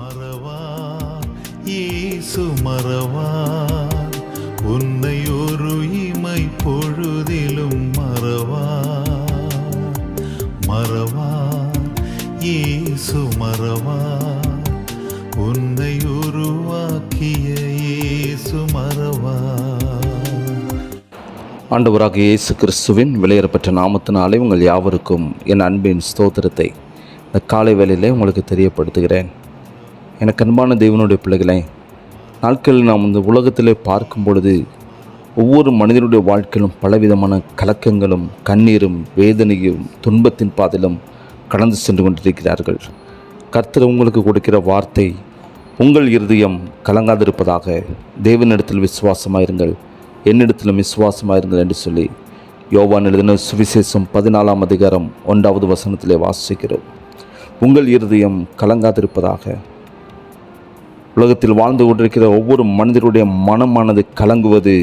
மறவார் இயேசு மறவார், உன்னை ஒரு இமை பொழுதிலும் மறவார். மறவார் இயேசு மறவார், உன்னை உருவாக்கிய இயேசு மறவார். ஆண்டவராக இயேசு கிறிஸ்துவின் விலையேறப்பட்ட நாமத்தினாலே உங்கள் யாவருக்கும் என் அன்பின் ஸ்தோத்திரத்தை இந்த காலை வேளையிலே உங்களுக்கு தெரியப்படுத்துகிறேன். எனக்கு அன்பான தேவனுடைய பிள்ளைகளை, நாட்களில் நாம் இந்த உலகத்திலே பார்க்கும் பொழுது ஒவ்வொரு மனிதனுடைய வாழ்க்கையிலும் பலவிதமான கலக்கங்களும் கண்ணீரும் வேதனையும் துன்பத்தின் பாதையிலும் கடந்து சென்று கொண்டிருக்கிறார்கள். கர்த்தர் உங்களுக்கு கொடுக்கிற வார்த்தை, உங்கள் இருதயம் கலங்காதிருப்பதாக, தேவனிடத்தில் விசுவாசமாயிருங்கள், என்னிடத்திலும் விசுவாசமாயிருங்கள் என்று சொல்லி யோவான் எழுதின சுவிசேஷம் 14ஆம் அதிகாரம் 1வது வசனத்திலே வாசிக்கிறோம். உங்கள் இருதயம் கலங்காதிருப்பதாக. உலகத்தில் வாழ்ந்து கொண்டிருக்கிற ஒவ்வொரு மனிதருடைய மனமானது கலங்குவது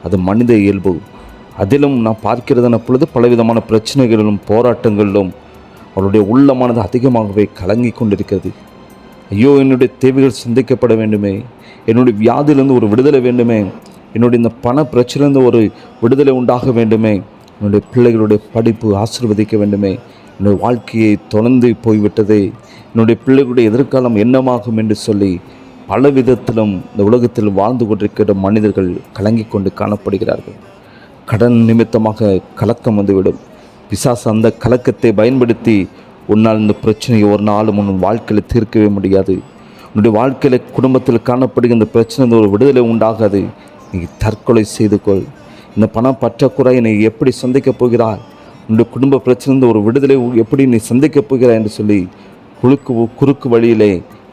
அது மனித இயல்பு. அதிலும் நான் பார்க்கிறதான பொழுது பலவிதமான பிரச்சனைகளிலும் போராட்டங்களிலும் அவருடைய உள்ளமானது அதிகமாகவே கலங்கி கொண்டிருக்கிறது. ஐயோ, என்னுடைய தேவைகள் சிந்திக்கப்பட வேண்டுமே, என்னுடைய வியாதியிலிருந்து ஒரு விடுதலை வேண்டுமே, என்னுடைய இந்த பண பிரச்சனையிலிருந்து ஒரு விடுதலை உண்டாக வேண்டுமே, என்னுடைய பிள்ளைகளுடைய படிப்பு ஆசீர்வதிக்க வேண்டுமே, என்னுடைய வாழ்க்கையை தொடர்ந்து போய்விட்டதே, என்னுடைய பிள்ளைகளுடைய எதிர்காலம் என்னமாகும் என்று சொல்லி பல விதத்திலும் இந்த உலகத்தில் வாழ்ந்து கொண்டிருக்கிற மனிதர்கள் கலங்கி கொண்டு காணப்படுகிறார்கள். கடன் நிமித்தமாக கலக்கம் வந்துவிடும். பிசாசு அந்த கலக்கத்தை பயன்படுத்தி உன்னால் இந்த பிரச்சனையை ஒரு நாளும் உன் வாழ்க்கையில் தீர்க்கவே முடியாது. உன்னுடைய வாழ்க்கையில் குடும்பத்தில் காணப்படுகிற இந்த பிரச்சனை ஒரு விடுதலை உண்டாகாது. நீ தற்கொலை செய்து கொள். இந்த பணம் பற்றாக்குறையை நீ எப்படி சந்திக்கப் போகிறாய், உன்னுடைய குடும்ப பிரச்சனை ஒரு விடுதலை எப்படி நீ சந்திக்கப் போகிறாய் என்று சொல்லி குறுக்கு வழியிலே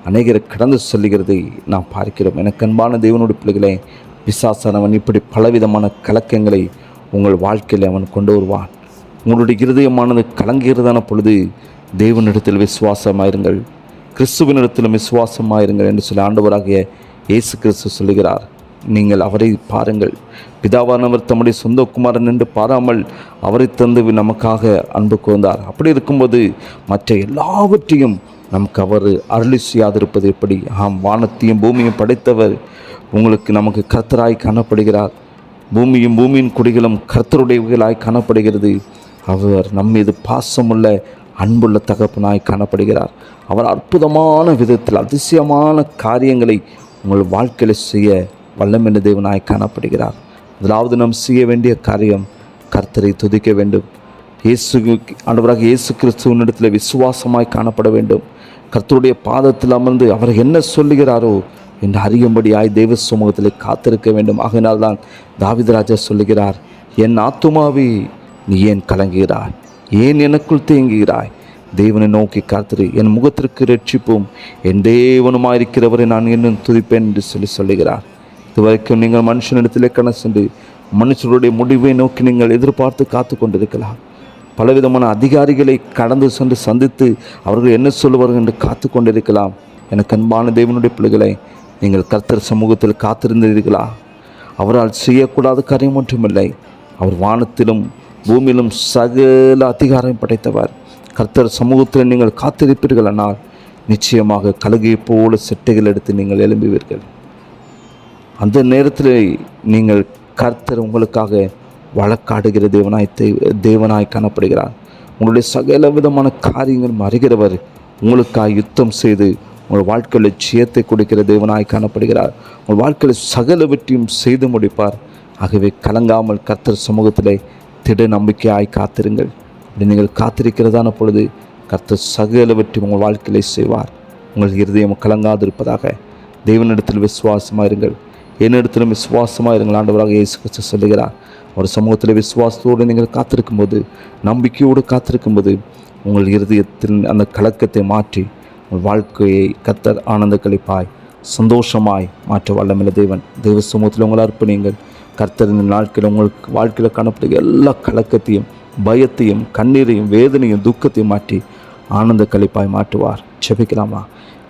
அநேகரை கடந்து செல்லுகிறதை நாம் பார்க்கிறோம். எனக்கு அன்பான தேவனுடைய பிள்ளைகளே, பிசாசானவன் இப்படி பலவிதமான கலக்கங்களை உங்கள் வாழ்க்கையில் அவன் கொண்டு வருவான். உங்களுடைய இருதயமானது கலங்குகிறதான பொழுது தேவனிடத்தில் விசுவாசமாயிருங்கள், கிறிஸ்துவனிடத்திலும் விசுவாசமாயிருங்கள் என்று சொல்லி ஆண்டவராகிய இயேசு கிறிஸ்து சொல்லுகிறார். நீங்கள் அவரை பாருங்கள். பிதாவானவர் தம்முடைய சொந்த குமாரன் என்று பாராமல் அவரை தந்து நமக்காக அன்பு கூர்ந்தார். அப்படி இருக்கும்போது மற்ற எல்லாவற்றையும் நமக்கு அவர் அருளி செய்யாதிருப்பது எப்படி? வானத்தையும் பூமியும் படைத்தவர் நமக்கு கர்த்தராய் காணப்படுகிறார். பூமியும் பூமியின் குடிகளும் கர்த்தருடையவர்களாய் காணப்படுகிறது. அவர் நம்மீது பாசமுள்ள அன்புள்ள தகப்பனாய் காணப்படுகிறார். அவர் அற்புதமான விதத்தில் அதிசயமான காரியங்களை உங்கள் வாழ்க்கையில் செய்ய வல்லமென்ற தேவனாய் காணப்படுகிறார். முதலாவது நாம் செய்ய வேண்டிய காரியம் கர்த்தரை துதிக்க வேண்டும். ஆண்டவராக இயேசு கிறிஸ்துவனிடத்தில் விசுவாசமாய் காணப்பட வேண்டும். கர்த்தருடைய பாதத்தில் அமர்ந்து அவர் என்ன சொல்லுகிறாரோ என்று அறியும்படியாய் தெய்வ சமூகத்தில் காத்திருக்க வேண்டும். ஆகையினால்தான் தாவீது ராஜா சொல்லுகிறார், என் ஆத்துமாவே நீ ஏன் கலங்குகிறாய், ஏன் எனக்குள் தேங்குகிறாய், தேவனை நோக்கி காத்திரு, என் முகத்திற்கு ரட்சிப்பும் என் தேவனுமாயிருக்கிறவரை நான் இன்னும் துதிப்பேன் என்று சொல்லுகிறார். இதுவரைக்கும் நீங்கள் மனுஷனிடத்திலே கடந்து சென்று மனுஷருடைய முடிவை நோக்கி நீங்கள் எதிர்பார்த்து காத்து கொண்டிருக்கலாம். பலவிதமான அதிகாரிகளை கடந்து சென்று சந்தித்து அவர்கள் என்ன சொல்லுவார்கள் என்று காத்து கொண்டிருக்கலாம். எனக்கு அன்பான தேவனுடைய பிள்ளைகளை, நீங்கள் கர்த்தர் சமூகத்தில் காத்திருந்தீர்களா? அவரால் செய்யக்கூடாத காரியம் ஒன்றுமில்லை. அவர் வானத்திலும் பூமியிலும் சகல அதிகாரம் படைத்தவர். கர்த்தர் சமூகத்தில் நீங்கள் காத்திருப்பீர்கள் ஆனால் நிச்சயமாக கழுகையை போல செட்டைகள் எடுத்து நீங்கள் எழும்புவீர்கள். அந்த நேரத்தில் நீங்கள் கர்த்தர் உங்களுக்காக வழக்காடுகிற தேவனாய் காணப்படுகிறார். உங்களுடைய சகல விதமான காரியங்களும் அறிகிறவர். உங்களுக்காக யுத்தம் செய்து உங்கள் வாழ்க்கையில் ஜெயத்தை கொடுக்கிற தேவனாய் காணப்படுகிறார். உங்கள் வாழ்க்கையில் சகலவற்றையும் செய்து முடிப்பார். ஆகவே கலங்காமல் கர்த்தர் சமூகத்திலே திட நம்பிக்கையாய் காத்திருங்கள். அப்படி நீங்கள் காத்திருக்கிறதான பொழுது கர்த்தர் சகலவற்றையும் உங்கள் வாழ்க்கையிலே செய்வார். உங்கள் இருதயம் கலங்காதிருப்பதாக. தேவனிடத்தில் விசுவாசமாயிருங்கள், என்னிடத்திலும் விசுவாசமாயிருங்கள் ஆண்டவராக இயேசு கிறிஸ்து சொல்லுகிறார். ஒரு சமூகத்தில் விசுவாசத்தோடு நீங்கள் காத்திருக்கும்போது, நம்பிக்கையோடு காத்திருக்கும்போது உங்கள் இருதயத்தில் அந்த கலக்கத்தை மாற்றி உங்கள் வாழ்க்கையை கர்த்தர் ஆனந்த கழிப்பாய் சந்தோஷமாய் மாற்ற வல்லமையுள்ள தேவன். தெய்வ சமூகத்தில் உங்களை அர்ப்பணியுங்கள். கர்த்தரின் நாட்களில் உங்களுக்கு வாழ்க்கையில் காணப்படுகிற எல்லா கலக்கத்தையும் பயத்தையும் கண்ணீரையும் வேதனையும் துக்கத்தையும் மாற்றி ஆனந்த கழிப்பாய் மாற்றுவார். ஜெபிக்கலாமா?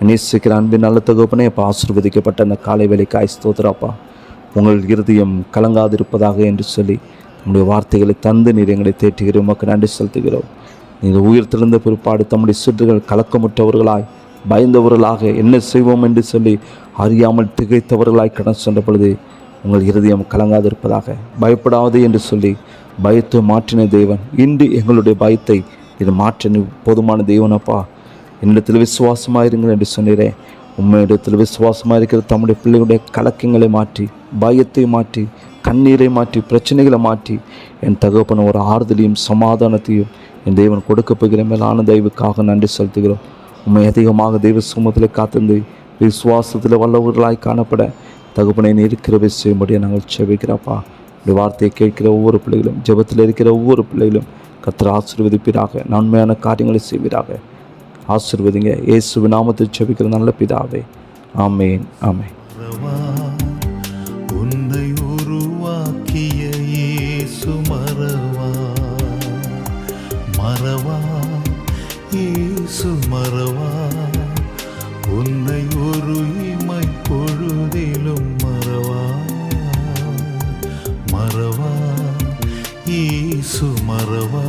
நேசிக்கிற அன்பின் நல்ல தகப்பனே, அப்போ ஆசீர்வதிக்கப்பட்ட அந்த காலை வேளைக்காய் ஸ்தோத்திரப்பா. உங்கள் இருதயம் கலங்காதிருப்பதாக என்று சொல்லி நம்முடைய வார்த்தைகளை தந்து நீர் எங்களை தேற்றுகிறோம். உமக்கு நன்றி செலுத்துகிறோம். நீங்கள் உயிர் திறந்த பிற்பாடு தம்முடைய சுற்றுகள் கலக்கமுற்றவர்களாய் பயந்தவர்களாக என்ன செய்வோம் என்று சொல்லி அறியாமல் திகைத்தவர்களாய் கடன் சென்ற பொழுது உங்கள் இருதயம் கலங்காதிருப்பதாக. பயப்படாதே என்று சொல்லி பயத்தை மாற்றின தேவன் இன்று எங்களுடைய பயத்தை இது மாற்ற போதுமான தேவனப்பா. என்னிடத்தில் விசுவாசமாக இருங்கள் என்று சொன்னீரேன். உண்மையிடத்தில் விசுவாசமாக இருக்கிற தம்முடைய பிள்ளைகளுடைய கலக்கங்களை மாற்றி, பயத்தை மாற்றி, கண்ணீரை மாற்றி, பிரச்சனைகளை மாற்றி என் தகப்பன ஒரு ஆறுதலையும் சமாதானத்தையும் என் தேவன் கொடுக்க போகிற மேலான தயவுக்காக நன்றி செலுத்துகிறோம். உண்மை அதிகமாக தெய்வ சுமத்தில் காத்திருந்து விசுவாசத்தில் வல்லவர்களாய் காணப்பட தகப்பனை இருக்கிற செய்யும்படியாக நாங்கள் செபிக்கிறப்பா. இந்த வார்த்தையை கேட்கிற ஒவ்வொரு பிள்ளைகளும், ஜெபத்தில் இருக்கிற ஒவ்வொரு பிள்ளைகளும் கர்த்தர் ஆசீர்வதிப்பீராக, நன்மையான காரியங்களை செய்வீராக. ஆசீர்வதிங்க. இயேசுவின் நாமத்தில் செபிக்கிற நல்ல பிதாவே, ஆமேன், ஆமேன். உன்னை உருவாக்கிய இயேசு மறவா, மறவா இயேசு மறவா, உன்னை ஒரு இமை பொழுதிலும் மறவா, மறவா இயேசு மறவா.